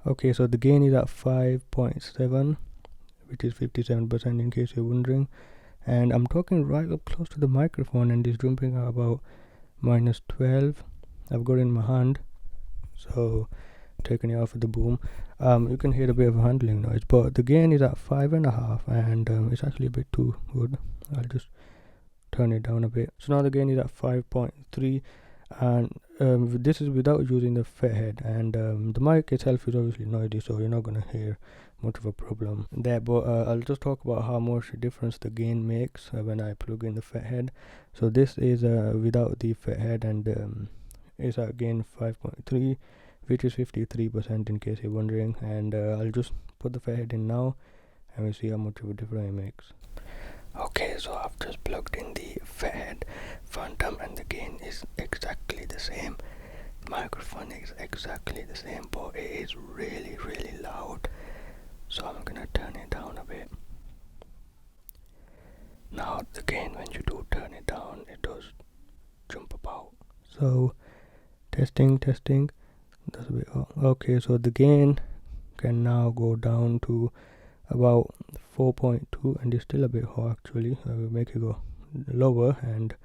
Okay, so the gain is at 5.7, which is 57% in case you're wondering. And I'm talking right up close to the microphone, and it's jumping at about -12. I've got it in my hand, so taking it off with the boom. You can hear a bit of handling noise, but the gain is at 5.5, and it's actually a bit too good. I'll just turn it down a bit. So now the gain is at 5.3, and this is without using the FetHead, and the mic itself is obviously noisy, so you're not gonna hear much of a problem there. But I'll just talk about how much difference the gain makes when I plug in the FetHead. So this is without the FetHead, and it's at gain 5.3, which is 53% in case you're wondering. And I'll just put the FetHead in now, and we'll see how much of a difference it makes. Okay, so I've just plugged in the FetHead Phantom, and the gain is exactly the same. The microphone is exactly the same, but it is really, really loud. So I'm gonna turn it down a bit. Now the gain, when you do turn it down, it does jump about. So testing. That's a bit okay. So the gain can now go down to about 4.2, and it's still a bit high actually. I will make it go lower, and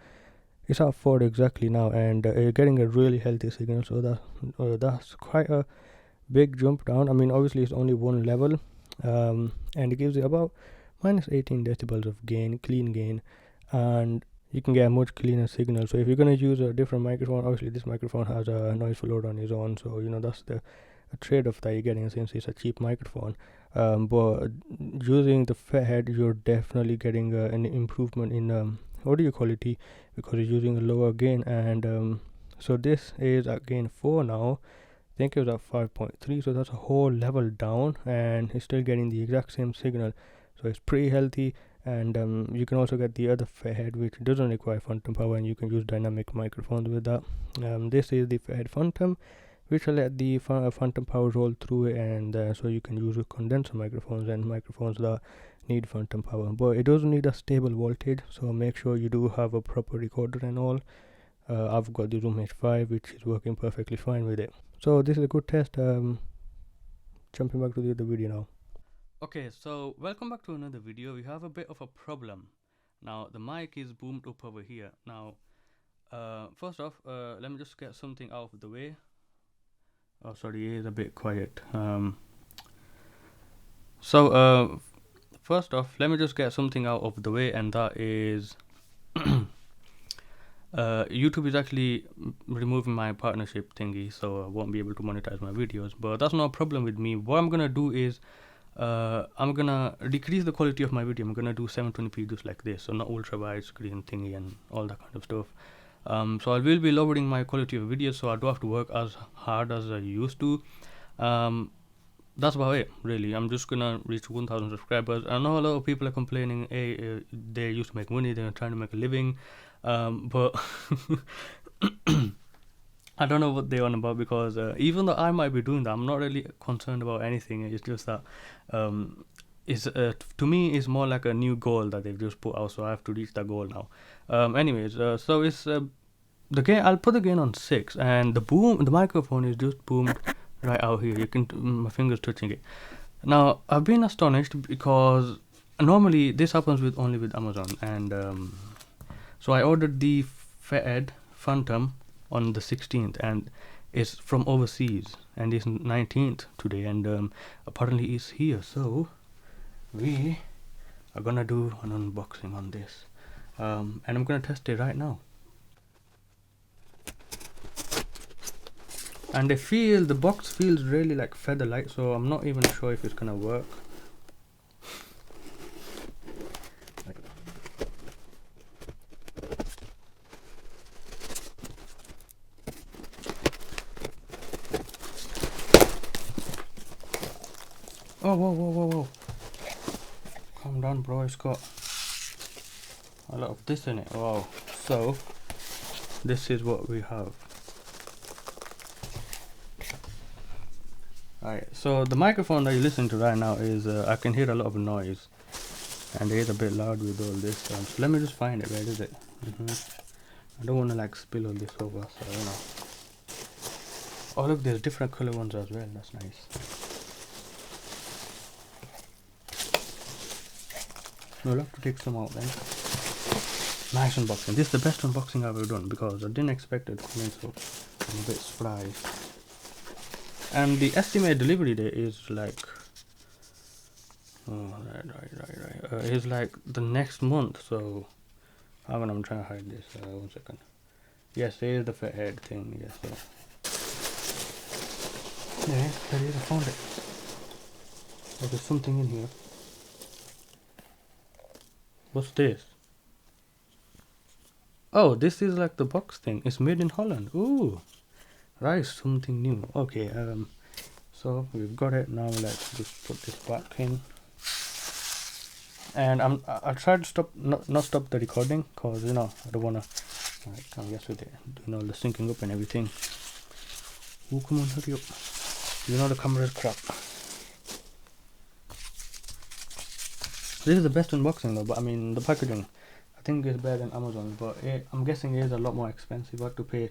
it's at 4 exactly now, and you're getting a really healthy signal. So that's quite a big jump down. I mean, obviously it's only one level, and it gives you about -18 decibels of gain, clean gain, and you can get a much cleaner signal. So if you're going to use a different microphone, obviously this microphone has a noise floor on its own, so that's the trade-off that you're getting since it's a cheap microphone. But using the FetHead, you're definitely getting an improvement in audio quality, because you're using a lower gain. And so this is at gain 4 now. I think it was at 5.3, so that's a whole level down, and it's still getting the exact same signal. So it's pretty healthy. And you can also get the other FetHead, which doesn't require phantom power, and you can use dynamic microphones with that. This is the FetHead Phantom, which will let the phantom power roll through it, and so you can use condenser microphones and microphones that need phantom power. But it doesn't need a stable voltage, so make sure you do have a proper recorder and all. I've got the Room H5, which is working perfectly fine with it. So this is a good test. Jumping back to the other video now. Okay, so welcome back to another video. We have a bit of a problem. Now the mic is boomed up over here. Now first off, let me just get something out of the way. Oh, sorry, it is a bit quiet. First off, let me just get something out of the way, and that is YouTube is actually removing my partnership thingy, so I won't be able to monetize my videos. But that's not a problem with me. What I'm gonna do is I'm gonna decrease the quality of my video. I'm gonna do 720p just like this, so not ultra wide screen thingy and all that kind of stuff. So I will be lowering my quality of videos, so I don't have to work as hard as I used to. That's about it, really. I'm just gonna reach 1,000 subscribers. I know a lot of people are complaining, hey, they used to make money, they're trying to make a living, but I don't know what they're on about, because even though I might be doing that, I'm not really concerned about anything. It's just that to me it's more like a new goal that they've just put out, so I have to reach that goal now. Anyways, so it's the gain. I'll put the gain on 6, and the microphone is just boomed right out here. You can my fingers touching it. Now I've been astonished, because normally this happens only with Amazon, and so I ordered the FetHead Phantom on the 16th, and it's from overseas, and it's 19th today, and apparently it's here. So we are gonna do an unboxing on this, and I'm gonna test it right now. And the box feels really like feather light, so I'm not even sure if it's gonna work. Oh, whoa. Calm down, bro. It's got a lot of this in it. Wow. So this is what we have. Alright, so the microphone that you listen to right now is I can hear a lot of noise, and it is a bit loud with all this. So let me just find it. Where is it? I don't want to like spill all this over, so you know. Oh look, there's different color ones as well. That's nice. We'll have to take some out then. Nice unboxing. This is the best unboxing I've ever done because I didn't expect it to come in, so I'm a bit surprised. And the estimated delivery day is like, oh, right. It's like the next month. So, hang on, I'm trying to hide this. 1 second. Yes, here's the FetHead thing. Yes, yeah, there is. I found it. Oh, there's something in here. What's this? Oh, this is like the box thing. It's made in Holland. Ooh, right, something new. Okay, so we've got it now. Let's just put this back in. And I'll try to stop, not stop the recording, cause you know I don't wanna. Alright, I guess with it doing all the syncing up and everything. Oh, come on, hurry up! You know the camera's crap. This is the best unboxing though, but I mean the packaging I think is better than Amazon, but I'm guessing it is a lot more expensive. I have to pay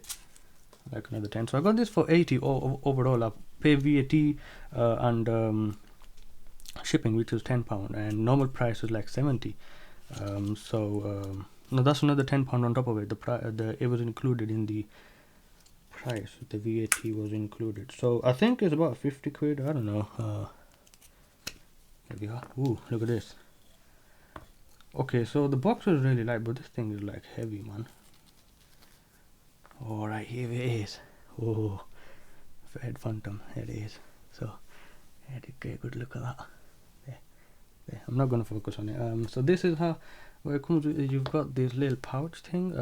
like another 10. So I got this for 80 overall. I pay VAT and shipping, which is £10, and normal price is like 70. No, that's another £10 on top of it. It was included in the price. The VAT was included. So I think it's about 50 quid. I don't know. Here we are. Ooh, look at this. Okay, so the box is really light, but this thing is like heavy, man. Alright, here it is. Oh, FetHead Phantom. Here it is. So, get a good look at that. There. I'm not gonna focus on it. So this is how where it comes. You've got this little pouch thing.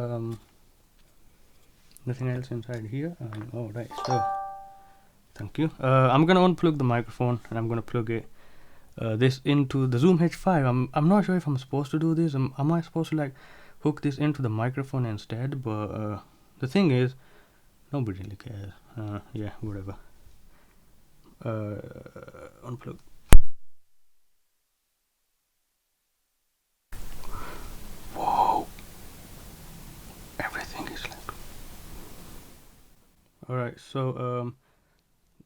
Nothing else inside here. Alright, so thank you. I'm gonna unplug the microphone and I'm gonna plug it. This into the Zoom H5. I'm not sure if I'm supposed to do this. Am I supposed to like hook this into the microphone instead? But the thing is, nobody really cares. Yeah, whatever. Unplug. Whoa! Everything is like. All right, so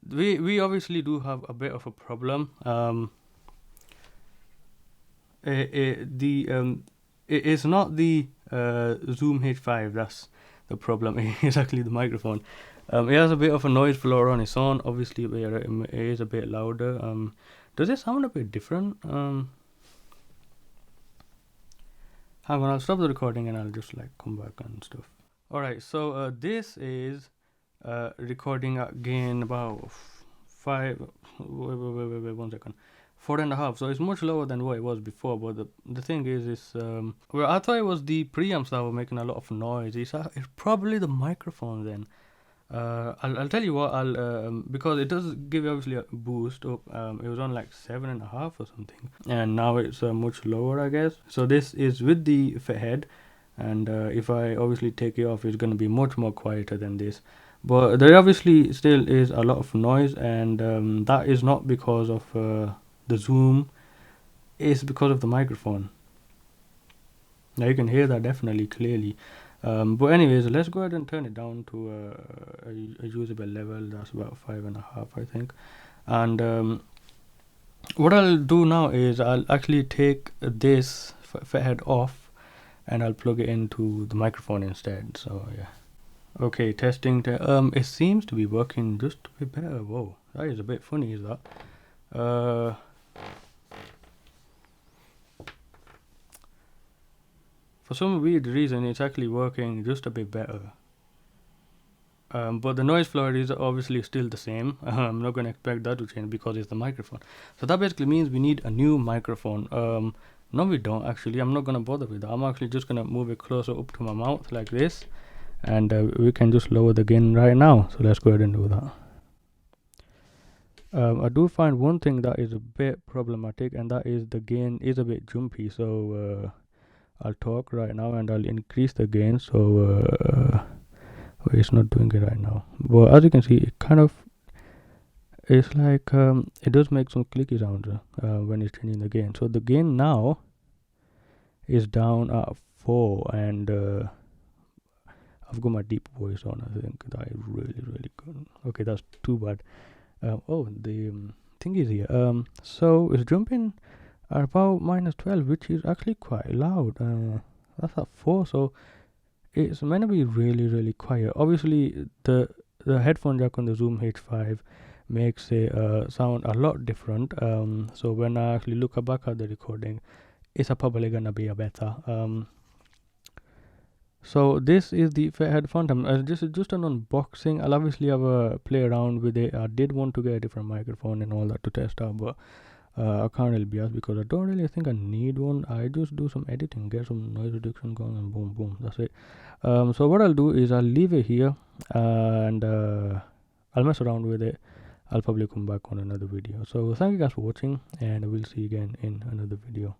we obviously do have a bit of a problem. It is not the Zoom H5 that's the problem. It's actually the microphone. It has a bit of a noise floor on its own. Obviously, it is a bit louder. Does it sound a bit different? Hang on, I'll stop the recording and I'll just like come back and stuff. Alright, so this is recording at gain about 5. Wait, 1 second. 4.5. So it's much lower than what it was before. But the thing is, well, I thought it was the preamps that were making a lot of noise. It's probably the microphone then. I'll tell you what. Because it does give you obviously a boost up. It was on like 7.5 or something, and now it's much lower, I guess. So this is with the FetHead, and if I obviously take it off, it's going to be much more quieter than this. But there obviously still is a lot of noise, and that is not because of the Zoom. It's because of the microphone. Now you can hear that definitely clearly. But anyways, let's go ahead and turn it down to a usable level. That's about 5.5, I think. And what I'll do now is I'll actually take this FetHead off and I'll plug it into the microphone instead. So yeah. Okay, testing. It seems to be working just a bit better. Whoa, that is a bit funny, is that? For some weird reason, it's actually working just a bit better. But the noise floor is obviously still the same. I'm not going to expect that to change because it's the microphone. So that basically means we need a new microphone. No, we don't actually. I'm not going to bother with that. I'm actually just going to move it closer up to my mouth like this. And we can just lower the gain right now. So let's go ahead and do that. I do find one thing that is a bit problematic, and that is the gain is a bit jumpy. So I'll talk right now and I'll increase the gain. So it's not doing it right now. But as you can see, it kind of, it's like it does make some clicky sounds when it's changing the gain. So the gain now is down at 4, and I've got my deep voice on. I think that is really good. Okay, that's too bad. The thing is here. So it's jumping are about -12, which is actually quite loud. That's at 4, so it's meant to be really quiet. Obviously, the headphone jack on the Zoom H5 makes it sound a lot different. So when I actually look back at the recording, it's probably gonna be a better. So this is the FetHead Phantom. This is just an unboxing. I'll obviously have a play around with it. I did want to get a different microphone and all that to test out, but I can't really be asked because I don't really think I need one. I just do some editing, get some noise reduction going, and boom, that's it. So what I'll do is I'll leave it here and I'll mess around with it. I'll probably come back on another video. So thank you guys for watching, and we'll see you again in another video.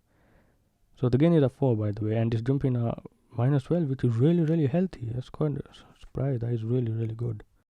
So the gain is at 4, by the way, and it's jumping at -12, which is really healthy. That's quite a surprise. That is really good.